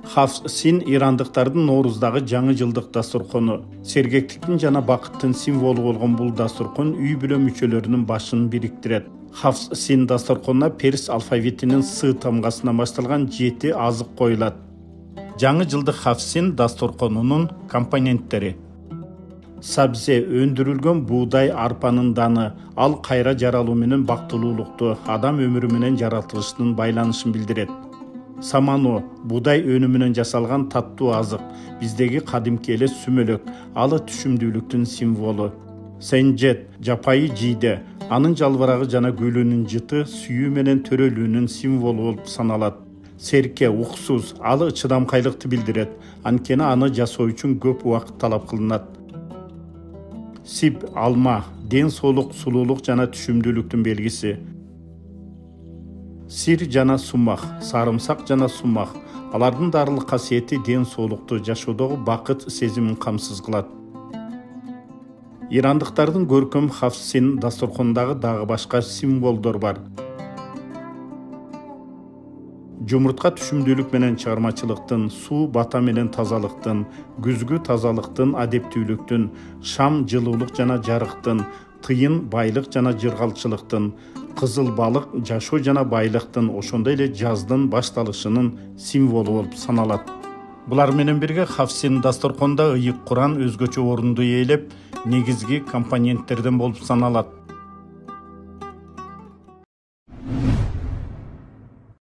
Хавсин ирандыктардын Норуздагы жаңы жылдык дасторкону. Сергектиктин жана бакыттын символу болгон бул дасторкон үй бүлө мүчөлөрүнүн башын бириктирет. Хавсин дасторконуна перс алфавитинин С тамгасынан башталган 7 азык коюлат. Жаңы жылдык Хавсин дасторконунун компоненттери: сабзе, өндүрүлгөн буудай, арпанын даны, ал кайра жаралуу менен бактылуулукту, адам өмүрү менен жаратылыштын байланышын билдирет. Саману, буудай өнүмүнөн жасалган таттуу азык, биздеги кадимки эле сүмөлөк, алы түшүмдүүлүктүн символу. Сенжет, жапайы жийде, анын жалбырагы жана гүлүнүн жыты сүйүү менен төрөлүүнүн символу болуп саналат. Серке, уксуз, алы чыдамкайлыкты билдирет, анткени аны жасоо үчүн көп убакыт талап кылынат. Сип, алма, ден соолук, сулуулук жана түшүмдүүлүктүн белгиси. Сир жана сумак, сарымсак жана сумак, алардын дарылык касиети ден соолукту, жашоодогу бакыт сезимин камсыз кылат. Ирандыктардын көркөм Хавсин дасторконундагы дагы башка символдор бар. Жумуртка түшүмдүүлүк менен чыгармачылыктын, суу бата менен тазалыктын, күзгү тазалыктын, адептүүлүктүн, шам жылуулук жана жарыктын, тыйын байлык жана жыргалчылыктын, кызыл балык жашоо жана байлыктын, ошондой эле жаздын башталышынын символу болуп саналат. Булар менен бирге Хавсин дасторконунда ыйык Куран өзгөчө орунду ээлеп, негизги компоненттерден болуп саналат.